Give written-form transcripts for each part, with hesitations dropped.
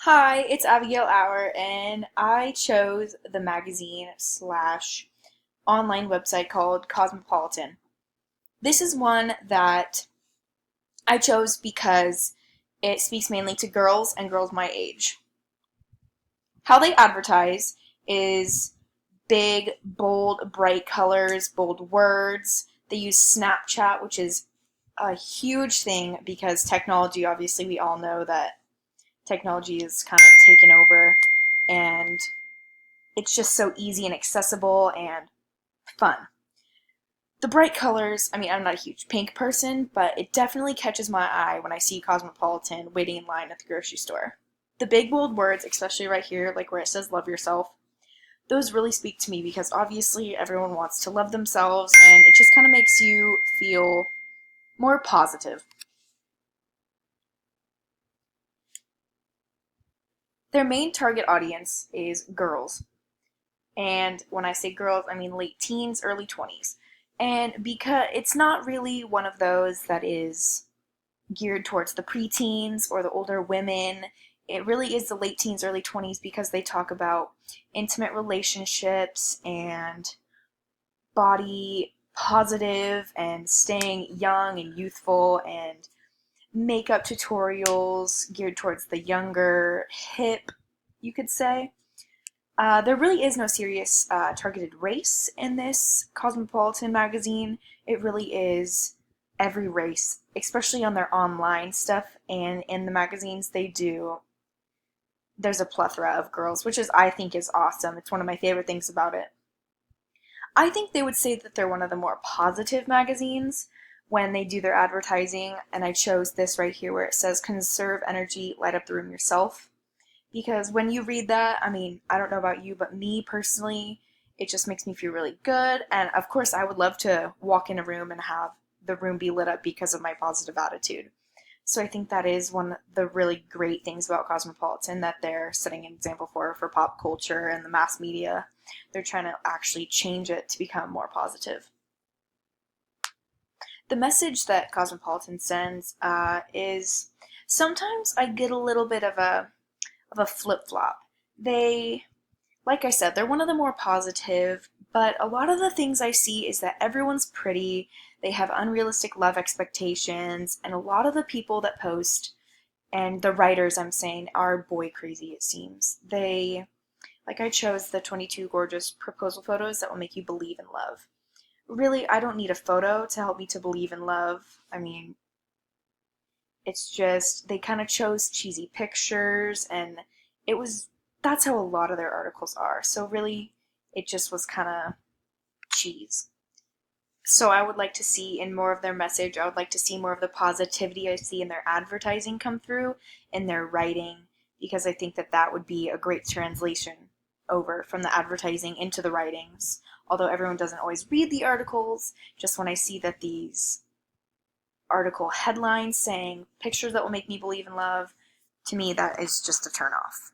Hi, it's Abigail Auer, and I chose the magazine slash online website called Cosmopolitan. This is one that I chose because it speaks mainly to girls and girls my age. How they advertise is big, bold, bright colors, bold words. They use Snapchat, which is a huge thing because technology, obviously, we all know that technology is kind of taken over, and it's just so easy and accessible and fun. The bright colors, I mean, I'm not a huge pink person, but it definitely catches my eye when I see Cosmopolitan waiting in line at the grocery store. The big bold words, especially right here, like where it says love yourself, those really speak to me because obviously everyone wants to love themselves, and it just kind of makes you feel more positive. Their main target audience is girls. And when I say girls, I mean late teens, early 20s. And because it's not really one of those that is geared towards the preteens or the older women, it really is the late teens, early 20s because they talk about intimate relationships and body positive and staying young and youthful, and makeup tutorials geared towards the younger, hip, you could say. There really is no serious targeted race in this Cosmopolitan magazine. It really is every race, especially on their online stuff and in the magazines they do. There's a plethora of girls, which is I think is awesome. It's one of my favorite things about it. I think they would say that they're one of the more positive magazines when they do their advertising, and I chose this right here where it says conserve energy, light up the room yourself. Because when you read that, I mean, I don't know about you, but me personally, it just makes me feel really good. And of course, I would love to walk in a room and have the room be lit up because of my positive attitude. So I think that is one of the really great things about Cosmopolitan that they're setting an example for pop culture and the mass media. They're trying to actually change it to become more positive. The message that Cosmopolitan sends is sometimes I get a little bit of a flip flop. They, like I said, they're one of the more positive, but a lot of the things I see is that everyone's pretty, they have unrealistic love expectations, and a lot of the people that post, and the writers I'm saying, are boy crazy, it seems. Like I chose the 22 gorgeous proposal photos that will make you believe in love. Really, I don't need a photo to help me to believe in love. I mean, it's just they kind of chose cheesy pictures, and it was that's how a lot of their articles are. So really, it just was kind of cheese. So I would like to see in more of their message, I would like to see more of the positivity I see in their advertising come through in their writing, because I think that that would be a great translation over from the advertising into the writings. Although everyone doesn't always read the articles, just when I see that these article headlines saying pictures that will make me believe in love, to me that is just a turn off.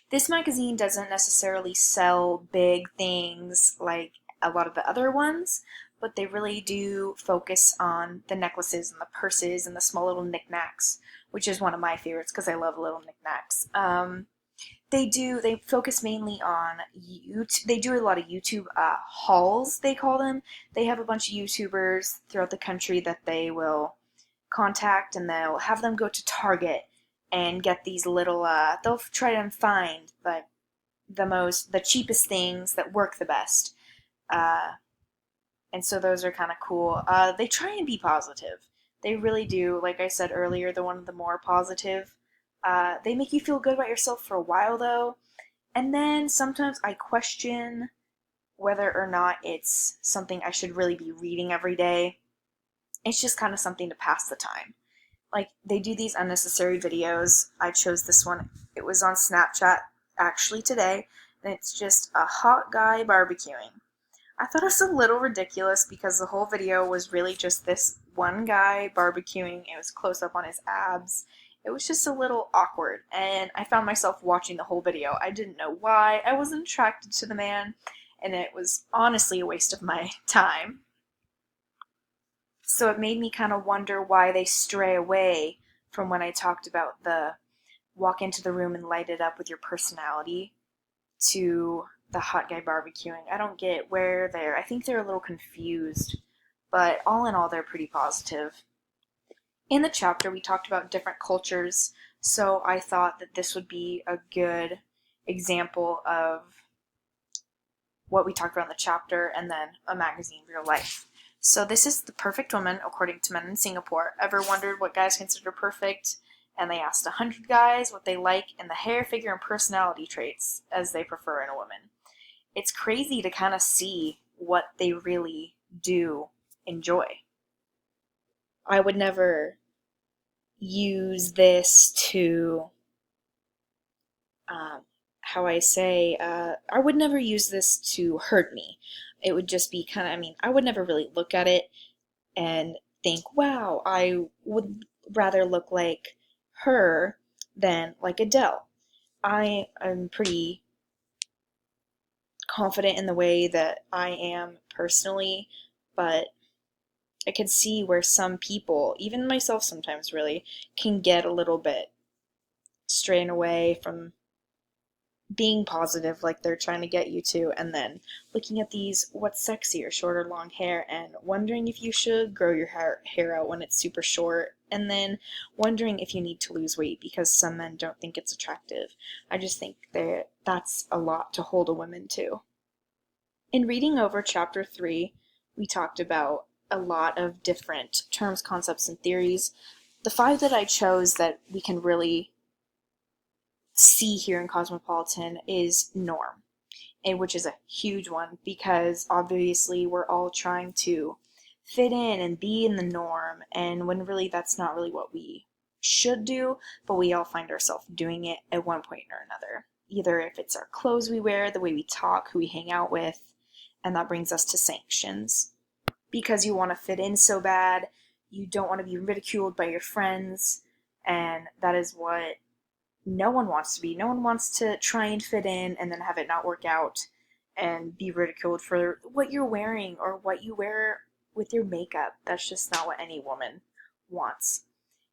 This magazine doesn't necessarily sell big things like a lot of the other ones, but they really do focus on the necklaces and the purses and the small little knickknacks, which is one of my favorites because I love little knickknacks. They focus mainly on YouTube. They do a lot of YouTube hauls, they call them. They have a bunch of YouTubers throughout the country that they will contact, and they'll have them go to Target and get these little they'll try and find the cheapest things that work the best. uh, and so those are kind of cool. They try and be positive. They really do. Like I said earlier, they're one of the more positive. They make you feel good about yourself for a while, though. And then sometimes I question whether or not it's something I should really be reading every day. It's just kind of something to pass the time. Like, they do these unnecessary videos. I chose this one. It was on Snapchat actually today, and it's just a hot guy barbecuing. I thought it was a little ridiculous because the whole video was really just this one guy barbecuing. It was close up on his abs. It was just a little awkward, and I found myself watching the whole video. I didn't know why. I wasn't attracted to the man, and it was honestly a waste of my time. So it made me kind of wonder why they stray away from when I talked about the walk into the room and light it up with your personality to the hot guy barbecuing. I don't get where they're, I think they're a little confused, but all in all, they're pretty positive. In the chapter, we talked about different cultures, so I thought that this would be a good example of what we talked about in the chapter and then a magazine, real life. So this is the perfect woman, according to men in Singapore. Ever wondered what guys consider perfect? And they asked 100 guys what they like in the hair, figure, and personality traits as they prefer in a woman. It's crazy to kind of see what they really do enjoy. I would never use this to, I would never use this to hurt me. It would just be kind of, I would never really look at it and think, wow, I would rather look like her than like Adele. I am pretty confident in the way that I am personally, but I could see where some people, even myself sometimes really, can get a little bit straying away from being positive like they're trying to get you to, and then looking at these what's sexy or short or long hair and wondering if you should grow your hair out when it's super short, and then wondering if you need to lose weight because some men don't think it's attractive. I just think that that's a lot to hold a woman to. In reading over chapter 3, we talked about a lot of different terms, concepts, and theories. The 5 that I chose that we can really see here in Cosmopolitan is norm, and which is a huge one because obviously we're all trying to fit in and be in the norm, and when really that's not really what we should do, but we all find ourselves doing it at one point or another. Either if it's our clothes we wear, the way we talk, who we hang out with, and that brings us to sanctions. Because you want to fit in so bad, you don't want to be ridiculed by your friends, and that is what no one wants to be. No one wants to try and fit in and then have it not work out and be ridiculed for what you're wearing or what you wear with your makeup. That's just not what any woman wants.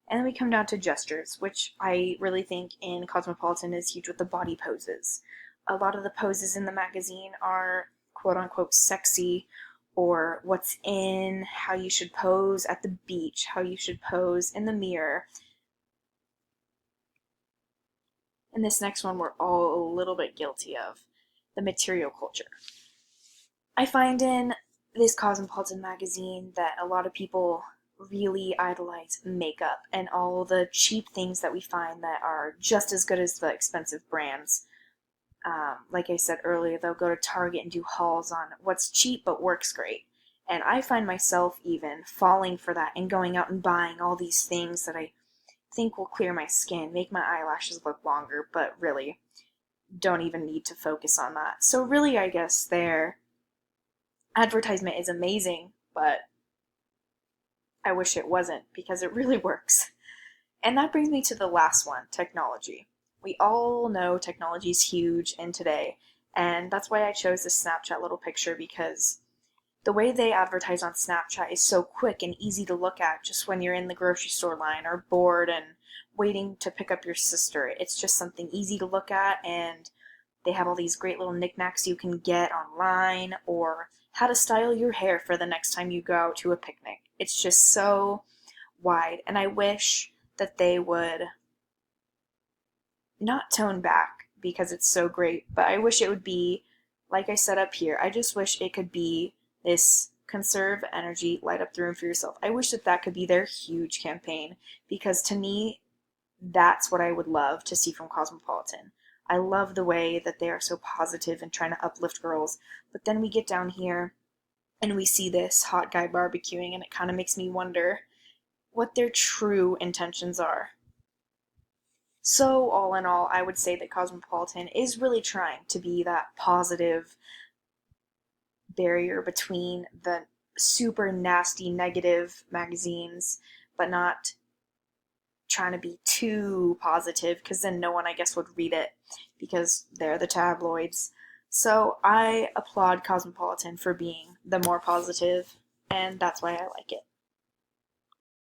And then we come down to gestures, which I really think in Cosmopolitan is huge with the body poses. A lot of the poses in the magazine are quote unquote sexy, or what's in, how you should pose at the beach, how you should pose in the mirror. And this next one we're all a little bit guilty of, the material culture. I find in this Cosmopolitan magazine that a lot of people really idolize makeup and all the cheap things that we find that are just as good as the expensive brands. Like I said earlier, they'll go to Target and do hauls on what's cheap but works great. And I find myself even falling for that and going out and buying all these things that I think will clear my skin, make my eyelashes look longer, but really don't even need to focus on that. So really, I guess their advertisement is amazing, but I wish it wasn't because it really works. And that brings me to the last one, technology. We all know technology is huge in today, and that's why I chose this Snapchat little picture, because the way they advertise on Snapchat is so quick and easy to look at just when you're in the grocery store line or bored and waiting to pick up your sister. It's just something easy to look at, and they have all these great little knickknacks you can get online, or how to style your hair for the next time you go out to a picnic. It's just so wide, and I wish that they would not tone back because it's so great, but I wish it would be, like I said up here, I just wish it could be this conserve energy, light up the room for yourself. I wish that that could be their huge campaign, because to me, that's what I would love to see from Cosmopolitan. I love the way that they are so positive and trying to uplift girls, but then we get down here and we see this hot guy barbecuing, and it kind of makes me wonder what their true intentions are. So, all in all, I would say that Cosmopolitan is really trying to be that positive barrier between the super nasty negative magazines, but not trying to be too positive, because then no one, I guess, would read it because they're the tabloids. So I applaud Cosmopolitan for being the more positive, and that's why I like it.